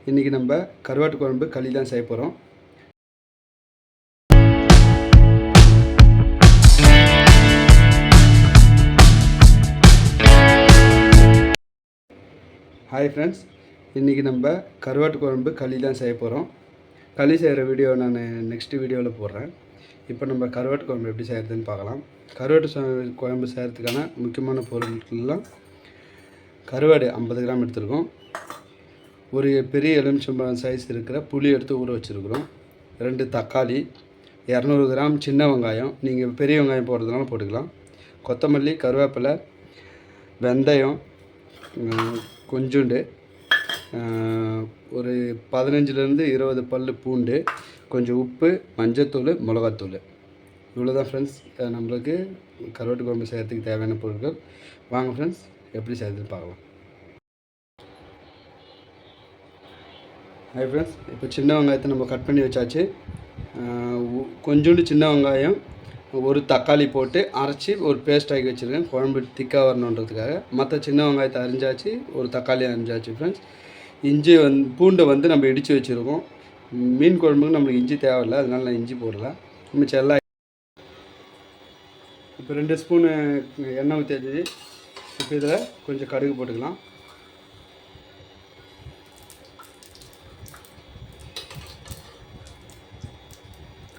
இன்றைக்கி நம்ம கருவாட்டு குழம்பு களி தான் செய்ய போகிறோம். ஹாய் ஃப்ரெண்ட்ஸ், இன்றைக்கி நம்ம கருவாட்டு குழம்பு களி தான் செய்ய போகிறோம். களி செய்கிற வீடியோ நான் நெக்ஸ்ட்டு வீடியோவில் போடுறேன். இப்போ நம்ம கருவாட்டு குழம்பு எப்படி செய்கிறதுன்னு பார்க்கலாம். கருவாட்டு குழம்பு செய்கிறதுக்கான முக்கியமான பொருட்கள்லாம் கருவாடு 50 கிராம் எடுத்துருக்கோம். ஒரு பெரிய எலுமிச்சம்பழம் சைஸ் இருக்கிற புளி எடுத்து ஊற வச்சுருக்குறோம். 2 தக்காளி, 200 கிராம் சின்ன வெங்காயம், நீங்கள் பெரிய வெங்காயம் போடுறதுனால போட்டுக்கலாம். கொத்தமல்லி, கருவேப்பிலை, வெந்தயம் கொஞ்சோண்டு, ஒரு 15லேருந்து 20 பல் பூண்டு, கொஞ்சம் உப்பு, மஞ்சத்தூள், மிளகாத்தூள். இவ்வளோ தான் ஃப்ரெண்ட்ஸ் நம்மளுக்கு கருவாட்டு குழம்பு செய்கிறதுக்கு தேவையான பொருட்கள். வாங்க ஃப்ரெண்ட்ஸ் எப்படி செய்கிறதுன்னு பார்க்கலாம். ஹை ஃப்ரெண்ட்ஸ், இப்போ சின்ன வெங்காயத்தை நம்ம கட் பண்ணி வச்சாச்சு. கொஞ்சோண்டு சின்ன வெங்காயம், ஒரு தக்காளி போட்டு அரைச்சி ஒரு பேஸ்ட் ஆக்கி வச்சுருக்கேன், குழம்பு திக்காக வரணுன்றதுக்காக. மற்ற சின்ன வெங்காயத்தை அரிஞ்சாச்சு, ஒரு தக்காளி அரிஞ்சாச்சு ஃப்ரெண்ட்ஸ். இஞ்சி பூண்டை நம்ம இடித்து வச்சுருக்கோம். மீன் குழம்புக்கு நம்மளுக்கு இஞ்சி தேவையில்லை, அதனால நான் இஞ்சி போடல. மிச்சம் எல்லாம் இப்போ 2 ஸ்பூனு எண்ணெய் ஊற்றியாச்சு. இப்போ இதில் கொஞ்சம் கடுகு போட்டுக்கலாம்.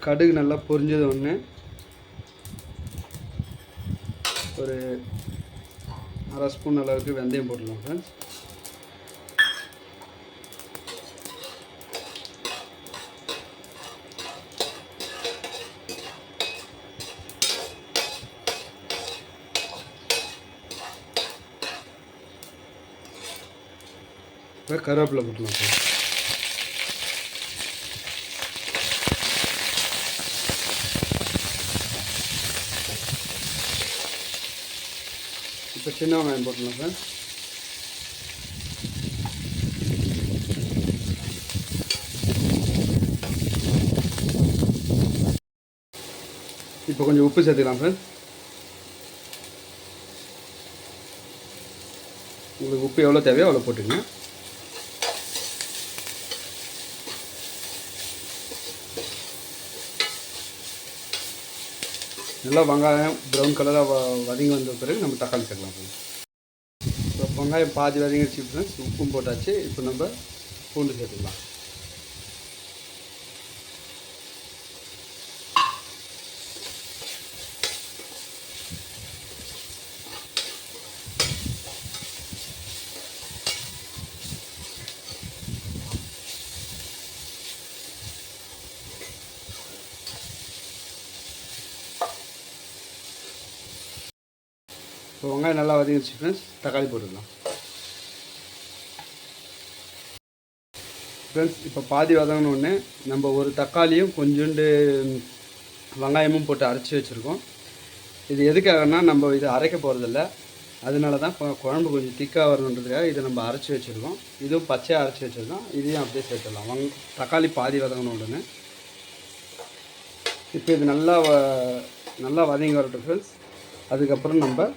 கடுகு நல்லா பொரிஞ்சது ஒன்று, ஒரு 1/2 ஸ்பூன் அளவுக்கு வெந்தயம் போட்டுடலாம் ஃப்ரெண்ட்ஸ். இப்போ கருவேப்பிலை போட்டுடலாம் ஃப்ரெண்ட்ஸ். இப்போ சின்ன வெங்காயம் போட்டுடலாம் ஃப்ரெண்ட்ஸ். இப்போ கொஞ்சம் உப்பு சேர்த்துக்கலாம் ஃப்ரெண்ட்ஸ். உங்களுக்கு உப்பு எவ்வளோ தேவையோ அவ்வளோ போட்டுக்கங்க. நல்லா வெங்காயம் ப்ரௌன் கலராக வதங்கி வந்த பிறகு நம்ம தக்காளி சேர்க்கலாம் ஃப்ரெண்ட்ஸ். இப்போ வெங்காயம் பாதி வதங்கிடுச்சு ஃப்ரெண்ட்ஸ், உப்பும் போட்டாச்சு. இப்போ நம்ம பூண்டு சேர்த்துக்கலாம். இப்போ வெங்காயம் நல்லா வதங்கிடுச்சு ஃப்ரெண்ட்ஸ், தக்காளி போட்டுக்கலாம் ஃப்ரெண்ட்ஸ். இப்போ பாதி வதங்கினோடனே நம்ம ஒரு தக்காளியும் கொஞ்சோண்டு வெங்காயமும் போட்டு அரைச்சி வச்சுருக்கோம். இது எதுக்காகனா நம்ம இதை அரைக்க போகிறதில்ல, அதனால தான் குழம்பு கொஞ்சம் திக்காக வரணுன்றதுக்காக இதை நம்ம அரைச்சி வச்சுருக்கோம். இதுவும் பச்சையாக அரைச்சி வச்சுருக்கோம், இதையும் அப்படியே சேர்த்துடலாம். தக்காளி பாதி வதங்கின உடனே இப்போ இது நல்லா வதங்கி வரட்டும் ஃப்ரெண்ட்ஸ். அதுக்கப்புறம் நம்ம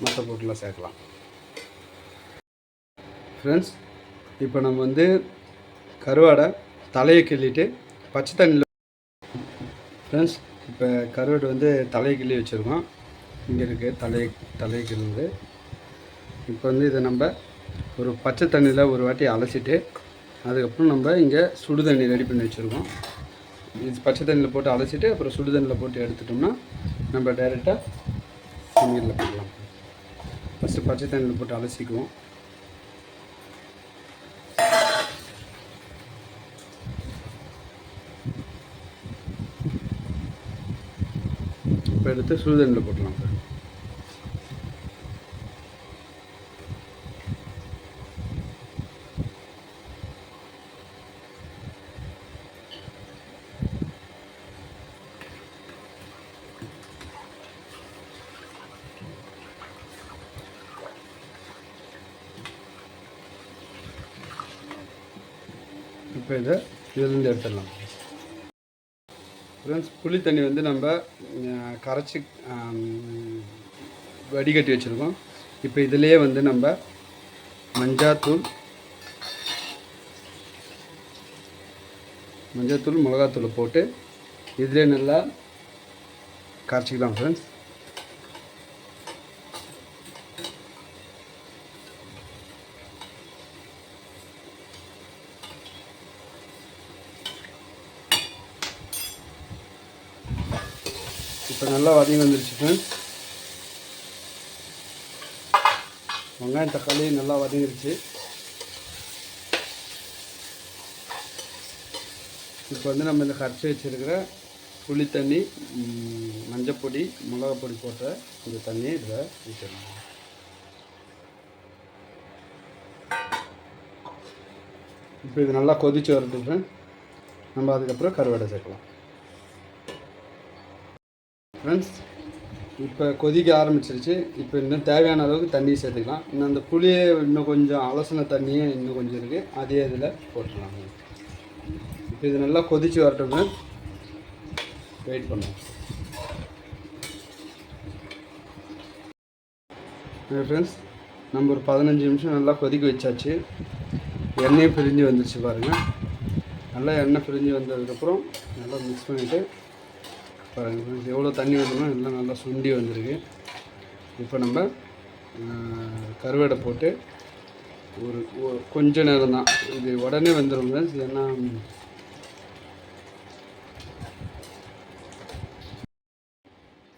மற்ற பொருட்களை சேர்க்கலாம் ஃப்ரெண்ட்ஸ். இப்போ நம்ம கருவாடை தலையை கிள்ளிட்டு பச்சை தண்ணியில் ஃப்ரெண்ட்ஸ், இப்போ கருவாடு தலையை கிள்ளி வச்சுருக்கோம். இங்கே இருக்குது தலையை கிள்ளுது. இப்போ இதை நம்ம ஒரு பச்சை தண்ணியில் ஒரு வாட்டி அலசிட்டு, அதுக்கப்புறம் நம்ம இங்கே சுடு தண்ணி ரெடி பண்ணி வச்சுருக்கோம். இது பச்சை தண்ணியில் போட்டு அலசிட்டு அப்புறம் சுடு தண்ணியில் போட்டு எடுத்துட்டோம்னா நம்ம டைரெக்டாக சமையலில் போடலாம். ஃபஸ்ட்டு பச்சை தண்ணியில் போட்டு அலசிக்குவோம். இப்போ எடுத்து சுடு தண்ணியில் போட்டலாம் சார். இப்போ இதிலேருந்து எடுத்துடலாம் ஃப்ரெண்ட்ஸ். புளி தண்ணி நம்ம கரைச்சி வடிகட்டி வச்சுருக்கோம். இப்போ இதிலேயே நம்ம மஞ்சாத்தூள், மஞ்சள்தூள் மிளகாத்தூளை போட்டு இதிலே நல்லா கரைச்சிக்கலாம் ஃப்ரெண்ட்ஸ். இப்போ நல்லா வதங்கி வந்துருச்சு ஃப்ரெண்ட்ஸ். வெங்காயம் தக்காளி நல்லா வதங்கிருச்சு. இப்போ வந்து நம்ம இந்த கரைச்சி வச்சுருக்கிற புளி தண்ணி, மஞ்சப்பொடி, மிளகாப்பொடி போட்ட இந்த தண்ணியை இதில் ஊற்றிடணும். இப்போ இது நல்லா கொதித்து வரட்டும் ஃப்ரெண்ட்ஸ். நம்ம அதுக்கப்புறம் கருவாடை சேர்க்கலாம் ஃப்ரெண்ட்ஸ். இப்போ கொதிக்க ஆரம்பிச்சிருச்சு. இப்போ இன்னும் தேவையான அளவுக்கு தண்ணி சேர்த்துக்கலாம். இன்னும் அந்த புளியை இன்னும் கொஞ்சம் அலசின தண்ணியே இன்னும் கொஞ்சம் இருக்குது, அதே இதில் போட்டுடலாம். இப்போ இது நல்லா கொதித்து வரட்டும், வெயிட் பண்ணுவோம் ஃப்ரெண்ட்ஸ். நம்ம ஒரு 15 நிமிஷம் நல்லா கொதிக்க வச்சாச்சு. எண்ணெயும் பிரிஞ்சு வந்துருச்சு பாருங்கள். நல்லா எண்ணெய் பிரிஞ்சு வந்ததுக்கப்புறம் நல்லா மிக்ஸ் பண்ணிவிட்டு பாருங்கள் ஃப்ரெண்ட்ஸ், எவ்வளோ தண்ணி வந்துடும் எல்லாம் நல்லா சுண்டி வந்திருக்கு. இப்போ நம்ம கருவாடை போட்டு ஒரு கொஞ்ச நேரம் தான், இது உடனே வந்துடும் ஃப்ரெண்ட்ஸ். ஏன்னா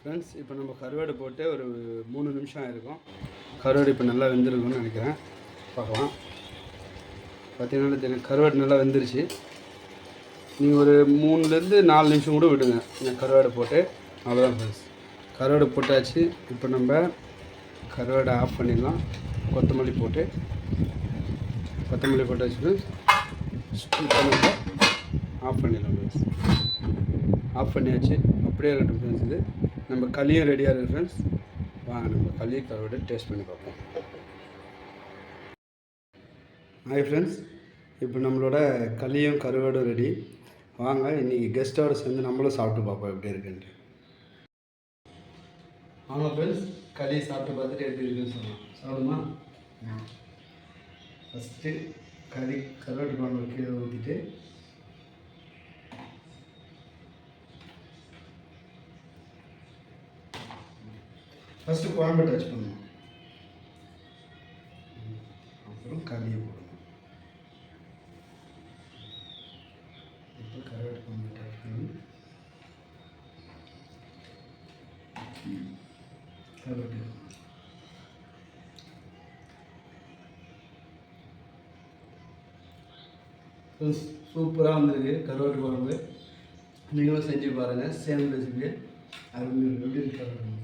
ஃப்ரெண்ட்ஸ் இப்போ நம்ம கருவாடை போட்டு ஒரு 3 நிமிஷம் ஆகிருக்கும். கருவாடு இப்போ நல்லா வெந்திருக்கும்னு நினைக்கிறேன். பார்க்கலாம். பார்த்தீங்கன்னா கருவாடு நல்லா வெந்துருச்சு. நீங்கள் ஒரு 3-4 நிமிஷம் கூட விடுங்க இந்த கருவாடை போட்டு. அவ்வளோதான் ஃப்ரெண்ட்ஸ், கருவாடை போட்டாச்சு. இப்போ நம்ம கருவாடை ஆஃப் பண்ணிடலாம். கொத்தமல்லி போட்டாச்சு ஃப்ரெண்ட்ஸ். இப்போ நம்ம ஆஃப் பண்ணிடலாம் ஃப்ரெண்ட்ஸ். ஆஃப் பண்ணியாச்சு. அப்படியே இருக்கட்டும் ஃப்ரெண்ட்ஸ். இது நம்ம களியும் ரெடியாக இருக்குது ஃப்ரெண்ட்ஸ். வாங்க நம்ம களி கருவாடை டேஸ்ட் பண்ணி பார்ப்போம். ஹாய் ஃப்ரெண்ட்ஸ், இப்போ நம்மளோட களியும் கருவாடும் ரெடி. வாங்க இன்றைக்கி கெஸ்ட்டோடு சேர்ந்து நம்மளும் சாப்பிட்டு பார்ப்போம் எப்படி இருக்குன்ட்டு. வாங்க ஃப்ரெண்ட்ஸ், களி சாப்பிட்டு பார்த்துட்டு எப்படி இருக்குன்னு சொல்லலாம். சாப்பிடுமா? ஃபஸ்ட்டு கருவாட்டு குழம்பு கீழே ஊற்றிட்டு ஃபஸ்ட்டு குழம்பு டச் பண்ணணும். அப்புறம் களியை போடணும். இப்போ கருவாட்டு குழம்பு டச் பண்ணி கருவாட்டு சூப்பராக வந்திருக்கு கருவாட்டு குழம்பு. நீங்களும் செஞ்சு பாருங்கள். Same recipe. அது எப்படி இருக்கு?